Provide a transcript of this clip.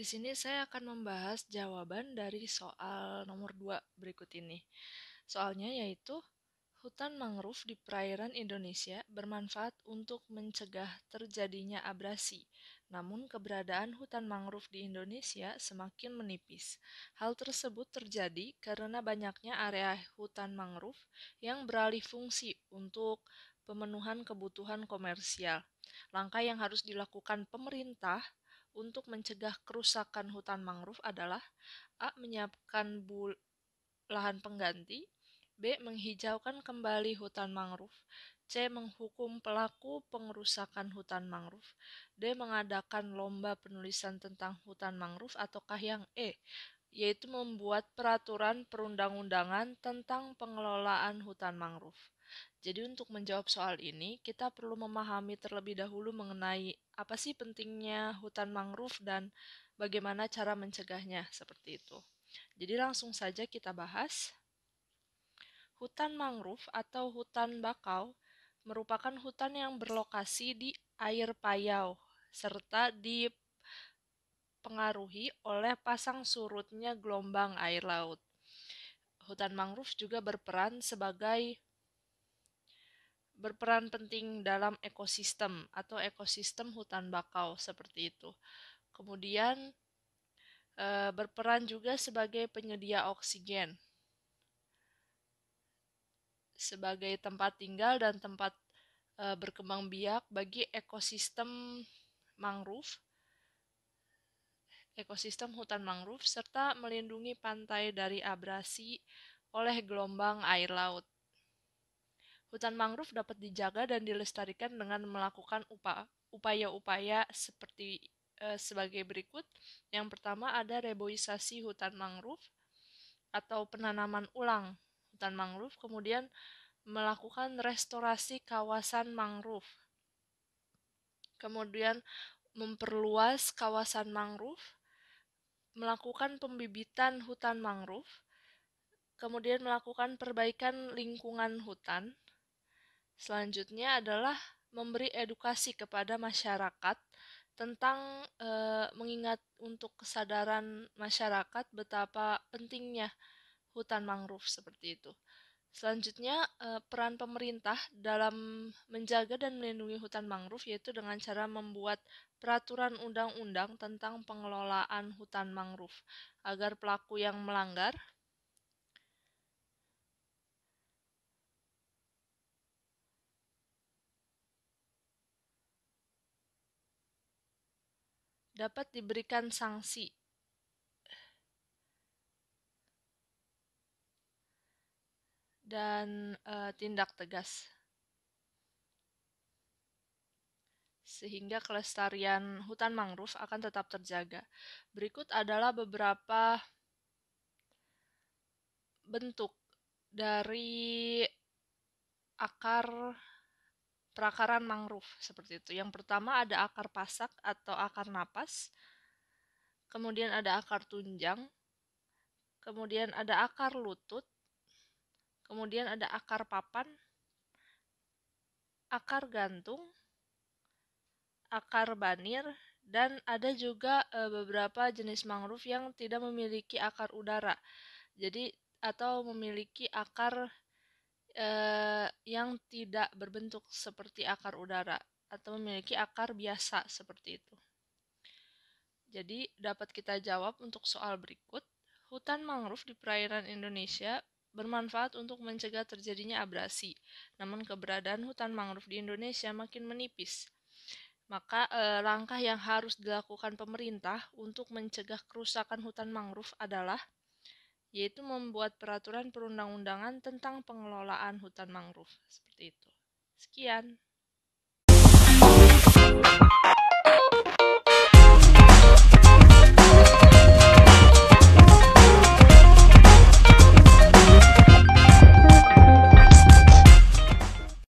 Di sini saya akan membahas jawaban dari soal nomor 2 berikut ini. Soalnya yaitu, hutan mangrove di perairan Indonesia bermanfaat untuk mencegah terjadinya abrasi. Namun keberadaan hutan mangrove di Indonesia semakin menipis. Hal tersebut terjadi karena banyaknya area hutan mangrove yang beralih fungsi untuk pemenuhan kebutuhan komersial. Langkah yang harus dilakukan pemerintah untuk mencegah kerusakan hutan mangrove adalah A. Menyiapkan lahan pengganti, B. Menghijaukan kembali hutan mangrove, C. Menghukum pelaku pengerusakan hutan mangrove, D. Mengadakan lomba penulisan tentang hutan mangrove, ataukah yang E, yaitu membuat peraturan perundang-undangan tentang pengelolaan hutan mangrove. Jadi untuk menjawab soal ini, kita perlu memahami terlebih dahulu mengenai apa sih pentingnya hutan mangrove dan bagaimana cara mencegahnya, seperti itu. Jadi langsung saja kita bahas. Hutan mangrove atau hutan bakau merupakan hutan yang berlokasi di air payau serta dipengaruhi oleh pasang surutnya gelombang air laut. Hutan mangrove juga berperan penting dalam ekosistem atau ekosistem hutan bakau seperti itu. Kemudian berperan juga sebagai penyedia oksigen, sebagai tempat tinggal dan tempat berkembang biak bagi ekosistem mangrove, ekosistem hutan mangrove, serta melindungi pantai dari abrasi oleh gelombang air laut. Hutan mangrove dapat dijaga dan dilestarikan dengan melakukan upaya-upaya sebagai berikut. Yang pertama ada reboisasi hutan mangrove atau penanaman ulang hutan mangrove, kemudian melakukan restorasi kawasan mangrove, kemudian memperluas kawasan mangrove, melakukan pembibitan hutan mangrove, kemudian melakukan perbaikan lingkungan hutan. Selanjutnya adalah memberi edukasi kepada masyarakat tentang mengingat untuk kesadaran masyarakat betapa pentingnya hutan mangrove seperti itu. Selanjutnya, peran pemerintah dalam menjaga dan melindungi hutan mangrove yaitu dengan cara membuat peraturan undang-undang tentang pengelolaan hutan mangrove agar pelaku yang melanggar dapat diberikan sanksi dan tindak tegas, sehingga kelestarian hutan mangrove akan tetap terjaga. Berikut adalah beberapa bentuk dari perakaran mangrove seperti itu. Yang pertama ada akar pasak atau akar napas, kemudian ada akar tunjang, kemudian ada akar lutut, kemudian ada akar papan, akar gantung, akar banir, dan ada juga beberapa jenis mangrove yang tidak memiliki akar udara. Jadi atau memiliki akar yang tidak berbentuk seperti akar udara atau memiliki akar biasa seperti itu. Jadi dapat kita jawab untuk soal berikut. Hutan mangrove di perairan Indonesia bermanfaat untuk mencegah terjadinya abrasi. Namun keberadaan hutan mangrove di Indonesia makin menipis. Maka langkah yang harus dilakukan pemerintah untuk mencegah kerusakan hutan mangrove adalah yaitu membuat peraturan perundang-undangan tentang pengelolaan hutan mangrove. Seperti itu. Sekian.